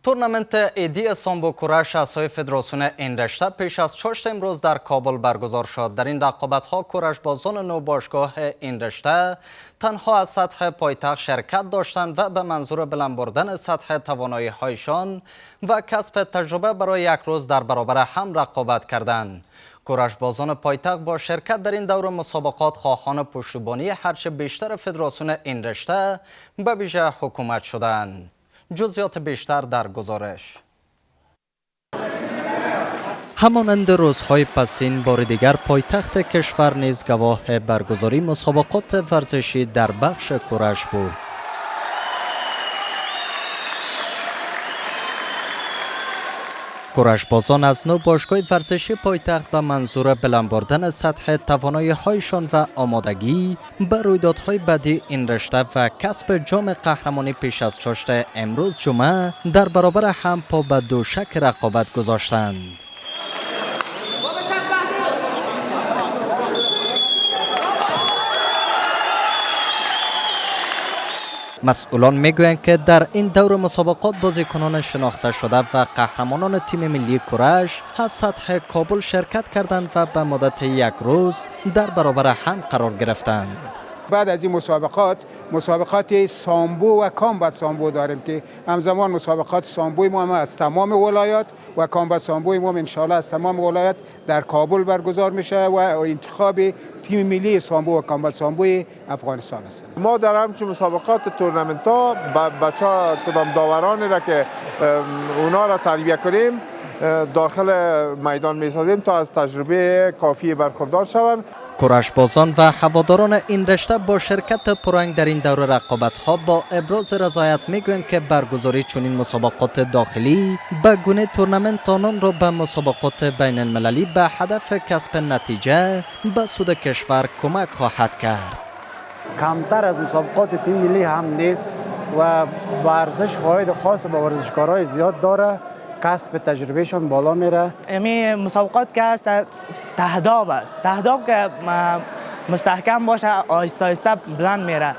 تورنمنت ایدی سامبو کورش اسای فدراسیون این رشته پیش از چاشت امروز در کابل برگزار شد. در این رقابت‌ها کورش بازان نو باشگاه این رشته تنها از سطح پایتخت شرکت داشتند و به منظور بلند بردن سطح توانایی‌هایشان و کسب تجربه برای یک روز در برابر هم رقابت کردند. کورش بازان پایتخت با شرکت در این دور مسابقات خواهان پشتیبانی هرچه بیشتر فدراسیون این رشته به ویژه حکومت شدند. جزئیات بیشتر در گزارش. همانند روزهای پسین بار دیگر پایتخت کشور نیز گواه برگزاری مسابقات ورزشی در بخش کورش بود. کورش بازان از نو باشگاه ورزشی پایتخت به منظور بلند بردن سطح توانایی‌هایشان و آمادگی به رویدادهای بعدی این رشته و کسب جام قهرمانی پیش از چاشت امروز جمعه در برابر هم پا به دوشک رقابت گذاشتند. مسئولان میگویند که در این دور مسابقات بازیکنان شناخته شده و قهرمانان تیم ملی کورش از سطح کابل شرکت کردند و به مدت یک روز در برابر هم قرار گرفتند. بعد از این مسابقات سامبو و کامبات سامبو داریم که همزمان مسابقات سامبوی ما هم از تمام ولایات و کامبات سامبوی ما هم انشاءالله از تمام ولایات در کابل برگزار میشه و انتخاب تیم ملی سامبو و کامبات سامبوی افغانستان است. ما در همچین مسابقات تورنمنت ها بچه‌ها کدام داورانی را که اونا را تربیت کنیم داخل میدان میسازیم تا از تجربه کافی برخوردار شوند. کورش بازان و هواداران این رشته با شرکت پررنگ در این دور رقابت‌ها با ابراز رضایت میگویند که برگزاری چنین مسابقات داخلی به گونه تورنمنت آنان را به مسابقات بین المللی به هدف کسب نتیجه به سود کشور کمک خواهد کرد. کمتر از مسابقات تیم ملی هم نیست و ورزش فواید خاص به ورزشکارای زیاد داره، کسب تجربهشون بالا میره. این مسابقات که است تهداب است، تهداب که مستحکم باشه آهسته آهسته بلند میره.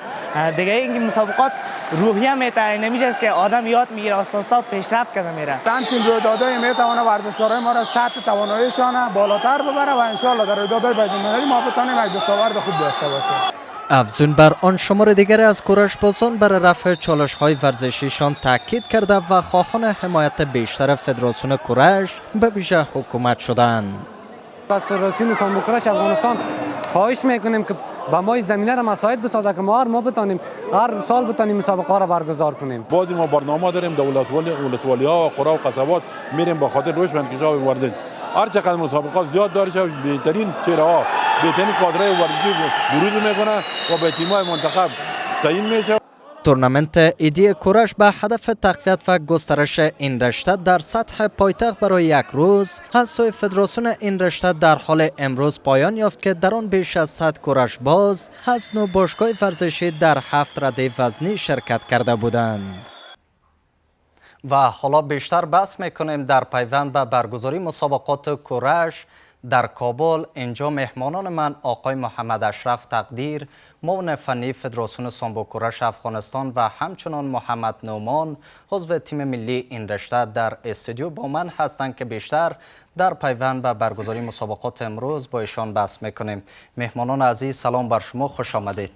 دیگه اینکه مسابقات روحیه میته، نمیشه است که آدم یاد میگیره آستا پیشرفت کنه میره. همچین رویدادهای میتونه ورزشکارای ما را سطح تواناییشان بالاتر ببره و انشالله در رویدادهای بین‌المللی ما بتونیم یک دستاورد خوب داشته باشیم. افزون بر آن شمار دیگر از کورش بازان برای رفع چالش‌های ورزشیشان تاکید کرده و خواهان حمایت بیشتر فدراسیون کورش به ویژه حکومت شدند. از فدراسیون سامبو کورش افغانستان خواهش میکنیم که با ما زمینه را مساعد بسازه که ما بتونیم هر سال بتونیم مسابقه را برگزار کنیم. بعد ما برنامه داریم در ولسوالی‌ها و قرا و قصبات میریم با خاطر روشمندکشی ورزش. هر چقدر مسابقات زیاد داره شد بهترین چهره‌ها بهترین کادرهای ورزشی بروز میکنه و به تیم‌های منتخب تعیین میشه. تورنمنت ایدی کورش به هدف تقویت و گسترش این رشته در سطح پایتخت برای یک روز از سوی فدراسیون این رشته در حال امروز پایان یافت که در آن بیش از 100 کورش باز از نو باشگاه ورزشی در 7 رده وزنی شرکت کرده بودند. و حالا بیشتر بحث میکنیم در پیوند به برگزاری مسابقات کورش در کابل. اینجا مهمانان من آقای محمد اشرف تقدیر معاون فنی فدراسیون سامبو کورش افغانستان و همچنان محمد نومان عضو تیم ملی این رشته در استودیو با من هستند که بیشتر در پیوند به برگزاری مسابقات امروز با ایشان بحث میکنیم. مهمانان عزیز سلام بر شما، خوش آمدید.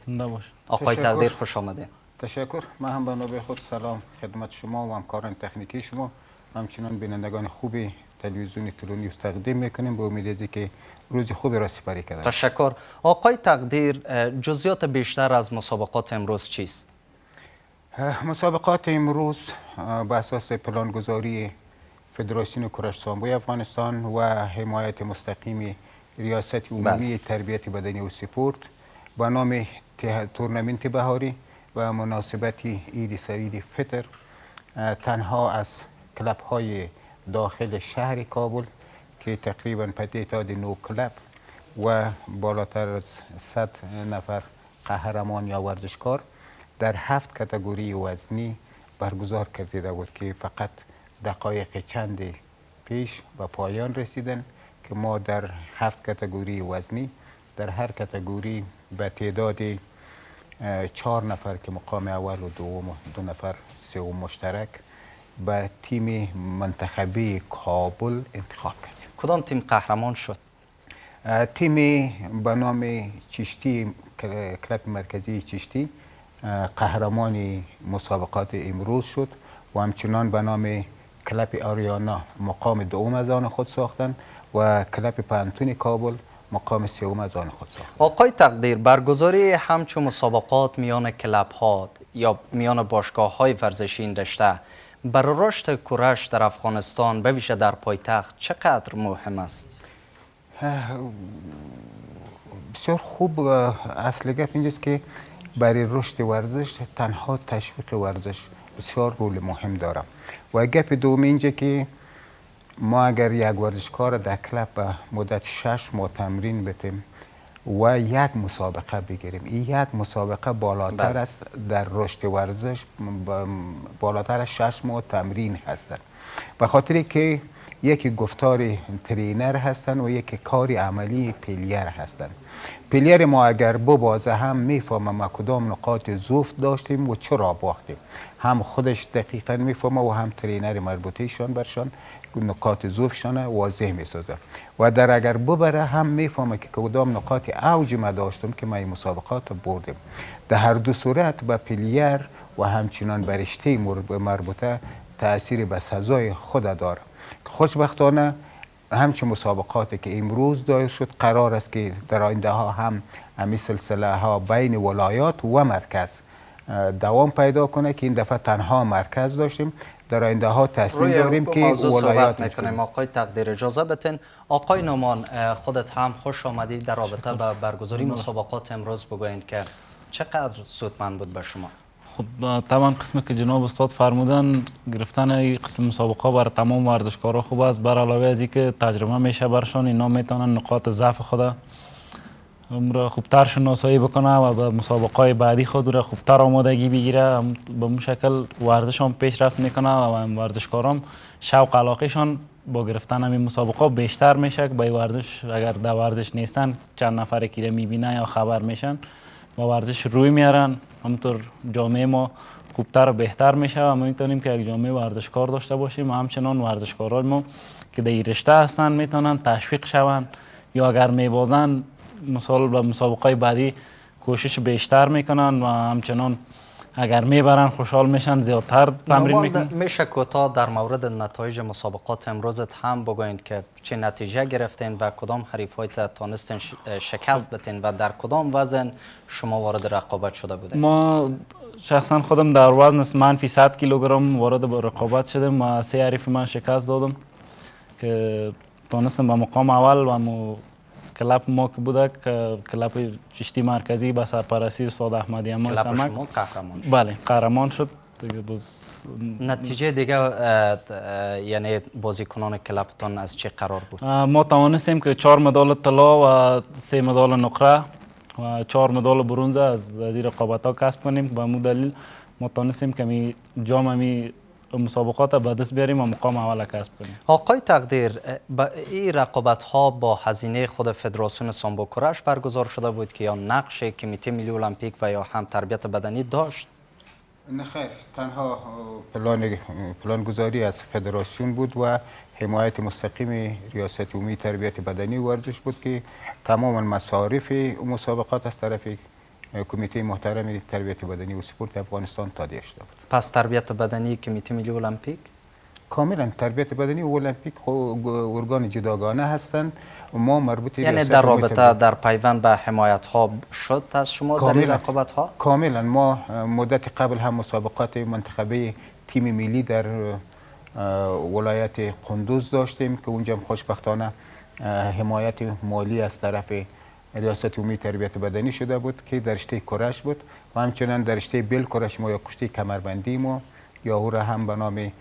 آقای تقدیر خوش آمدید. تشکر. من هم به نوبه خود سلام خدمت شما و همکاران تکنیکی شما همچنان بینندگان خوبی تلویزیون تلونیوز تقدیم میکنیم با امید که روز خوبی را سپری کردیم. تشکر. آقای تقدیر جزئیات بیشتر از مسابقات امروز چیست؟ مسابقات امروز بر اساس پلانگذاری فدراسیون کورش سامبوی افغانستان و حمایت مستقیم ریاست عمومی تربیت بدنی و سپورت با نام تورنمنت بهاری و مناسبت عید سعید فطر تنها از کلب های داخل شهر کابل که تقریبا به تعداد 9 کلب و بالاتر از 100 نفر قهرمان یا ورزشکار در 7 کاتگوری وزنی برگزار کرده بود که فقط دقایق چند پیش و پایان رسیدن که ما در 7 کاتگوری وزنی در هر کاتگوری به تعداد 4 نفر که مقام اول و دوم و 2 نفر سوم مشترک به تیم منتخبی کابل انتخاب کردیم. کدام تیم قهرمان شد؟ تیم به نام چشتی، کلب مرکزی چشتی قهرمان مسابقات امروز شد و همچنان به نام کلب آریانا مقام دوم از آن خود ساختند و کلب پانتون کابل مقام سوم از آن خود ساختند. آقای تقدیر، برگزاری همچون مسابقات میان کلب ها یا میان باشگاه های ورزشی این رشته برای رشد کورش در افغانستان به ویژه در پایتخت چقدر مهم است؟ بسیار خوب. اصل گپ اینجاست که برای رشد ورزش تنها تشویق ورزش بسیار رول مهم داره و گپ دوم اینجا که ما اگر یک ورزشکار در کلب به مدت 6 ماه تمرین بتیم و یک مسابقه بگیریم، این یک مسابقه بالاتر است در رشد ورزش، بالاتر از 6 ماه تمرین هستند، به خاطر که یکی گفتار ترینر هستند و یکی کاری عملی پلیر هستند. پلیر ما اگر ببازه هم میفهمه ما کدام نقاط ضعف داشتیم و چرا باختیم، هم خودش دقیقا میفهمه و هم ترینر مربوطهشان برشان نقاط ضعفشان واضح میسازه و در اگر ببره هم میفهمه که کدام نقاط اوج ما داشتم که ما این مسابقات بردیم. در هر دو صورت به پلیر و همچنان به رشته مربوطه تأثیر به سزای خود داره. خوشبختانه همچون مسابقاتی که امروز دایر شد قرار است که در آینده ها هم همین سلسله ها بین ولایات و مرکز دوام پیدا کنه که این دفعه تنها مرکز داشتیم، در آینده ها تصمیم داریم که ولایات میکنیم. آقای تقدیر اجازه بتین. آقای نومان، خودت هم خوش آمدید در رابطه با برگزاری مسابقات امروز بگوین که چقدر سودمند بود به شما؟ خب طبعا قسمی که جناب استاد فرمودن گرفتن این قسم مسابقه برای تمام ورزشکارا خوب است، بر علاوه از اینکه تجربه میشه برشان، اینا میتونن نقاط ضعف خود را خوبتر شناسایی بکنه و به مسابقه بعدی خود را خوبتر آمادگی بگیره. به اون شکل ورزشان پیشرفت میکنه و ورزشکاران شوق علاقهشان با گرفتن همین مسابقه بیشتر میشه که به ورزش اگر در ورزش نیستن چند نفر که میبینه یا خبر میشن با ورزش روی میارن، همونطور جامعه ما خوبتر و بهتر میشه و ما میتونیم که یک جامعه ورزشکار داشته باشیم و همچنان ورزشکاران ما که در این رشته هستن میتونن تشویق شون یا اگر میبازن مثال به مسابقه بعدی کوشش بیشتر میکنن و همچنان اگر میبرن خوشحال میشن، زیادتر تمرین میکنن. میشه کوتاه در مورد نتایج مسابقات امروزت هم بگوین که چه نتیجه گرفتین و کدام حریفایت تانستین شکست بتین و در کدام وزن شما وارد رقابت شده بودین؟ ما شخصا خودم در وزن منفی 100 کیلوگرم وارد به رقابت شدم و 3 حریف من شکست دادم که تانستم به مقام اول و کلاب ما که بوده که کلاب چشتی مرکزی با سرپرستی استاد احمدی اما کلاب شما قهرمان شد. بله قهرمان شد دیگه. نتیجه دیگه یعنی بازیکنان کلابتان از چه قرار بود؟ ما توانستیم که 4 مدال طلا و 3 مدال نقره و 4 مدال برنز از این رقابت ها کسب کنیم. به مو دلیل ما توانستیم که جام مسابقات به دست بیاریم و مقام اول کسب کنیم. آقای تقدیر، این رقابت ها با هزینه خود فدراسیون سامبو کورش برگزار شده بود که یا نقش کمیته ملی المپیک و یا هم تربیت بدنی داشت؟ نه خیر، تنها پلان گذاری از فدراسیون بود و حمایت مستقیم ریاست عمومی تربیت بدنی و ورزش بود که تمام مصارف مسابقات از طرف کمیته محترم تربیت بدنی و سپورت افغانستان تادیه شده بود. پس تربیت بدنی کمیته ملی المپیک؟ کاملا تربیت بدنی و المپیک ارگان جداگانه هستند. ما مربوط یعنی در رابطه در پیوند به حمایت ها شد از شما در این رقابت ها؟ کاملا. ما مدت قبل هم مسابقات منتخبه تیم ملی در ولایت قندوز داشتیم که اونجا خوشبختانه حمایت مالی از طرف ریاست عمومی تربیت بدنی شده بود که در رشته کرش بود و همچنان در رشته بل کرش ما یا کشتی کمربندی ما یا او را هم به نام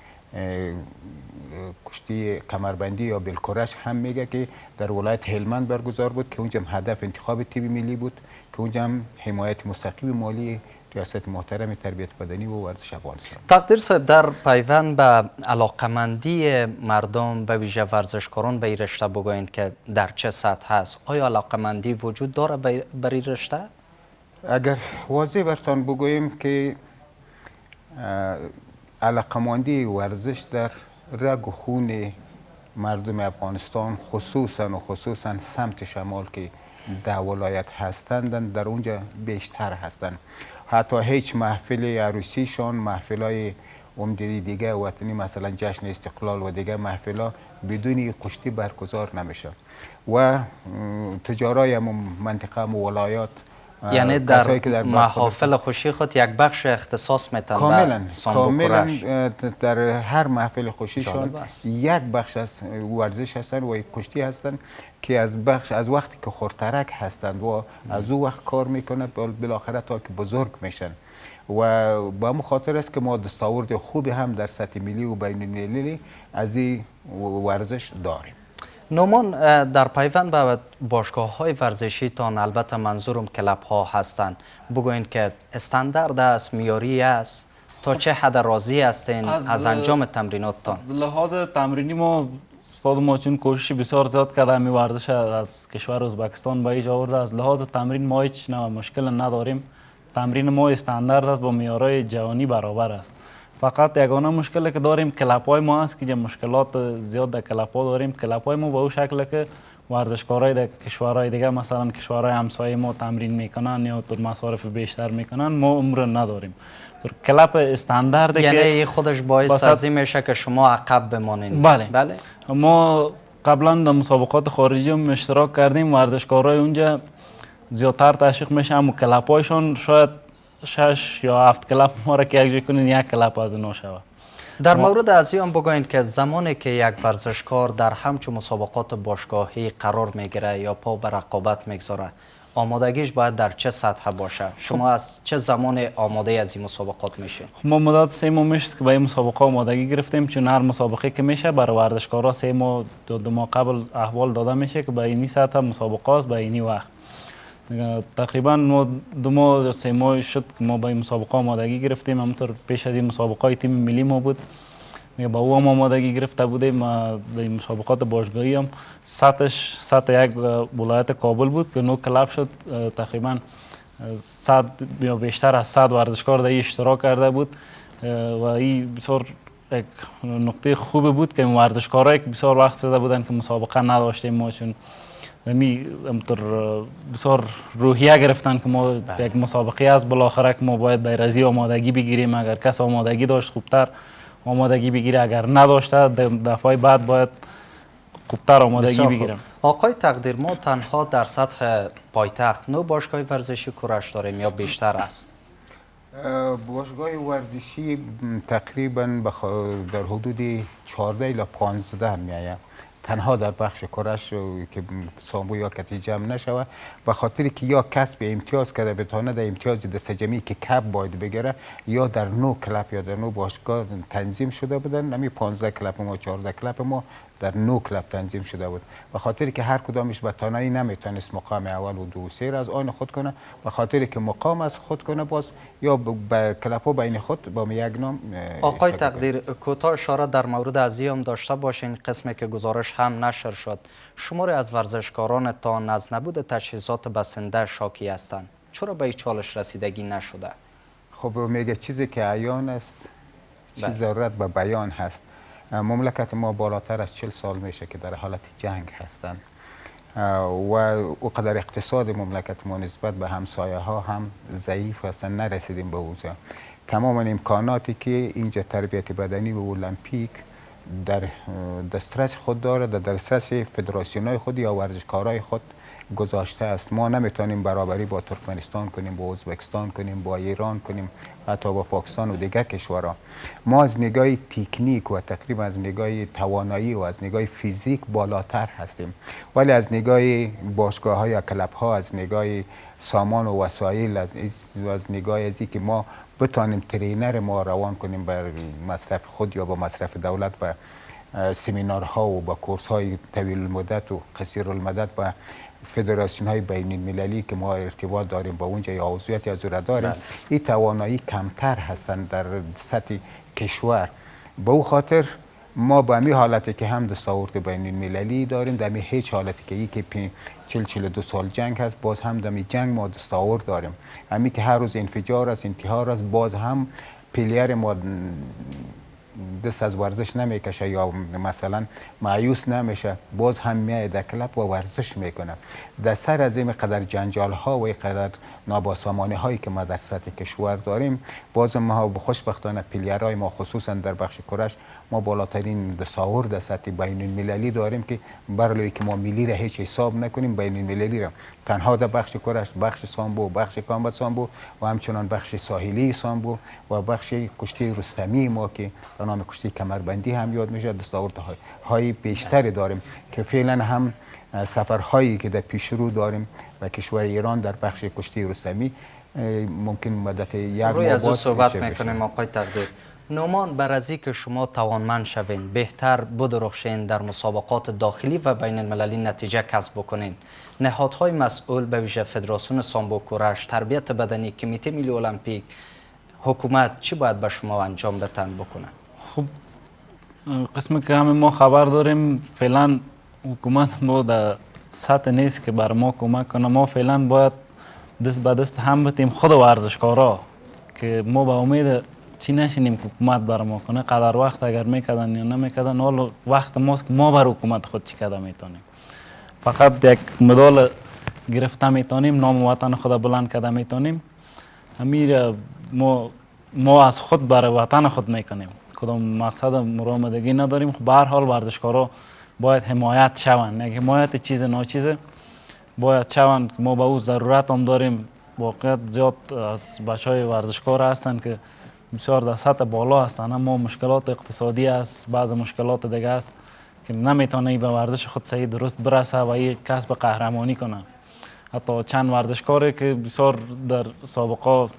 کشتی کمربندی یا بل کرش هم میگه که در ولایت هلمند برگزار بود که اونجا هدف انتخاب تیم ملی بود که اونجا هم حمایت مستقیم مالی ریاست محترم تربیت بدنی و ورزش افغانستان. تقدیر صاحب، در پیوند به علاقمندی مردم به ویژه ورزشکاران به این رشته بگوین که در چه سطح هست؟ آیا علاقمندی وجود داره بر این رشته؟ اگر واضح برتان بگوییم که علاقمندی ورزش در رگ و خون مردم افغانستان خصوصا سمت شمال که 10 ولایت هستند در اونجا بیشتر هستند. حتی هیچ محفل عروسیشان، محفلای عمدی دیگه وطنی مثلا جشن استقلال و دیگه محفلا بدون کشتی برگزار نمیشه و تجارای منطقه و ولایات یعنی در محافل خوشی خود یک بخش اختصاص میتن کاملا در هر محفل خوشیشان یک بخش از ورزش هستن و یک کشتی هستن که از وقتی که خورترک هستند و از او وقت کار میکنه بالاخره تا که بزرگ میشن و با همون خاطر است که ما دستاورد خوبی هم در سطح ملی و بین المللی از این ورزش داریم. نومان، در پیوند به باشگاه های ورزشی تان، البته منظورم کلب ها هستند، بگوین که استاندارد است، معیاری است، تا چه حد راضی هستین از انجام تمرینات تان؟ از لحاظ تمرینی ما استاد ما چون کوشش بسیار زیاد کرده می ورزش از کشور ازبکستان به اینجا آورده. از لحاظ تمرین ما هیچ مشکل نداریم. تمرین ما استاندارد است، با معیارهای جهانی برابر است. فقط یگانه مشکلی که داریم کلب های ما است که مشکلات زیاد در کلب ها داریم. کلب های ما به اون شکل که ورزشکارای در کشورهای دیگه مثلا کشورهای همسایه ما تمرین میکنن یا تو مصارف بیشتر میکنن، ما عمر نداریم. کلب استاندارد یعنی خودش باعث ازی میشه که شما عقب بمانید. بله. ما قبلا در مسابقات خارجی هم اشتراک کردیم. ورزشکارای اونجا زیادتر تشویق میشه، اما کلب هایشان شاید 6 یا 7 کلب ما را که یک جای کنین یک کلب از اینا شود. در مورد از این بگوین که زمانی که یک ورزشکار در همچون مسابقات باشگاهی قرار میگیره یا پا به رقابت میگذاره، آمادگیش باید در چه سطح باشه؟ شما از چه زمان آماده از این مسابقات میشه؟ ما مدت 3 ماه میشه که به این مسابقه آمادگی گرفتیم، چون هر مسابقه که میشه برای ورزشکارا 3 ماه 2 ماه قبل احوال داده میشه که به این سطح مسابقه است، به این وقت. تقریبا ما 2 ماه یا 3 ماه شد که ما به این مسابقه آمادگی گرفتیم. همونطور پیش از این مسابقه تیم ملی ما بود، با او هم آمادگی گرفته بودیم. در این مسابقات باشگاهی هم سطح یک ولایت کابل بود که 9 کلب شد. تقریبا 100 یا بیشتر از 100 ورزشکار در اشتراک کرده بود و این بسیار یک نقطه خوب بود که ورزشکارایی که بسیار وقت زده بودن که مسابقه نداشتیم ما، چون همطور بسیار روحیه گرفتن که ما یک مسابقه است، بالاخره که ما باید بیرزی آمادگی بگیریم. اگر کس آمادگی داشت خوبتر آمادگی بگیره، اگر نداشته دفعه بعد باید خوبتر آمادگی بگیرم. آقای تقدیر، ما تنها در سطح پایتخت 9 باشگاه ورزشی کورش داریم یا بیشتر است؟ باشگاه ورزشی تقریبا در حدود 14 الی 15 میآید. تنها در بخش کورش که سامبو یا کتی جمع نشوه، به خاطر که یا کسب امتیاز کرده بتانه در امتیاز دست جمعی که کپ باید بگیره، یا در 9 کلب یا در 9 باشگاه تنظیم شده بودن. نمی 15 کلب ما 14 کلب ما در 9 کلب تنظیم شده بود. به خاطر که هر کدامش به تنهایی نمیتونست مقام اول و 2 و 3 از آن خود کنه، به خاطر که مقام از خود کنه باز یا به کلب ها بین خود با یک نام. آقای تقدیر، کوتاه اشاره در مورد ازیم داشته باشین. قسمی که گزارش هم نشر شد، شماری از ورزشکارانتان از نبود تجهیزات بسنده شاکی هستند. چرا به این چالش رسیدگی نشده؟ خب میگه چیزی که عیان است، چیز ضرورت به بیان هست. مملکت ما بالاتر از 40 سال میشه که در حالت جنگ هستند و اقدر اقتصاد مملکت ما نسبت به همسایه ها هم ضعیف هستند، نرسیدیم به اوضاع. تمام امکاناتی که اینجا تربیت بدنی و المپیک در دسترس خود داره، در دسترس فدراسیون‌های خود یا ورزشکارای خود گذاشته است. ما نمیتونیم برابری با ترکمنستان کنیم، با ازبکستان کنیم، با ایران کنیم، حتی با پاکستان و دیگر کشورها. ما از نگاه تکنیک و تقریبا از نگاه توانایی و از نگاه فیزیک بالاتر هستیم، ولی از نگاه باشگاه‌ها یا کلب‌ها، از نگاه سامان و وسایل، از نگاه ازی که ما بتانیم ترینر ما روان کنیم بر مصرف خود یا با مصرف دولت به سمینارها و با کورس‌های طویل المدت و قصیر المدت با فدراسیون های بین المللی که ما ارتباط داریم با اونجا یا عضویت از او داریم، این توانایی کمتر هستند در سطح کشور. به او خاطر ما به همین حالتی که هم دستاورد بین المللی داریم، در هیچ حالتی که ای که 42 سال جنگ هست، باز هم در جنگ ما دستاورد داریم. همین که هر روز انفجار است، انتحار است، باز هم پلیر ما دست از ورزش نمیکشه یا مثلا مایوس نمیشه، باز هم میاد در کلب و ورزش میکنه. در سر از این قدر جنجال ها و این قدر نابسامانی هایی که ما در سطح کشور داریم، باز ما خوشبختانه پلیرهای ما خصوصا در بخش کرش ما بالاترین تصاور در سطح بین المللی داریم که برای که ما ملی را هیچ حساب نکنیم، بین المللی را تنها در بخش کرش، بخش سامبو، بخش کامبات سامبو و همچنان بخش ساحلی سامبو و بخش کشتی رستمی ما که به نام کشتی کمربندی هم یاد میشه دستاوردهای بیشتری داریم که فعلا هم سفرهایی که در پیشرو داریم و کشور ایران در بخش کشتی رستمی ممکن مدت یک ماه روی از او بعد صحبت بشه. میکنیم آقای تقدیر. نومان، بر از که شما توانمند شوین، بهتر بدرخشین در مسابقات داخلی و بین المللی نتیجه کسب بکنین، نهادهای مسئول به ویژه فدراسیون سامبو کورش، تربیت بدنی، کمیته ملی المپیک، حکومت چی باید به شما انجام بتن بکنن؟ خب قسمی که همه ما خبر داریم فعلا حکومت ما در سطح نیست که بر ما کمک کنه. ما فعلا باید دست به دست هم بتیم خود ورزشکارا که ما به امید چی نشینیم که حکومت بر ما کنه. قدر وقت اگر میکردن یا نمیکردن، حالا وقت ماست که ما بر حکومت خود چی کده میتونیم. فقط یک مدال گرفته میتونیم، نام وطن خود بلند کده میتونیم. امیر ما از خود برای وطن خود میکنیم، کدام مقصد مرامدگی نداریم. خب به هر حال ورزشکارا باید حمایت شوند، یک حمایت چیز ناچیزه باید شوند که ما به او ضرورت هم داریم. واقعیت زیاد از بچهای ورزشکار هستند که بسیار در سطح بالا هستند، اما مشکلات اقتصادی است، بعض مشکلات دیگه است که نمیتونه به ورزش خود صحیح درست برسه و این کسب قهرمانی کنه. حتی چند ورزشکاری که بسیار در سابقه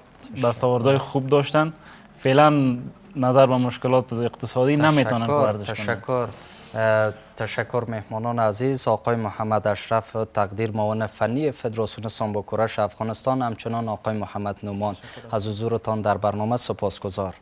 دستاوردهای خوب داشتن فعلا نظر به مشکلات اقتصادی نمیتونن ورزش کنن. تشکر مهمانان عزیز، آقای محمد اشرف تقدیر، معاون فنی فدراسیون سامبو کورش افغانستان، همچنان آقای محمد نومان. از حضورتان در برنامه سپاسگزار.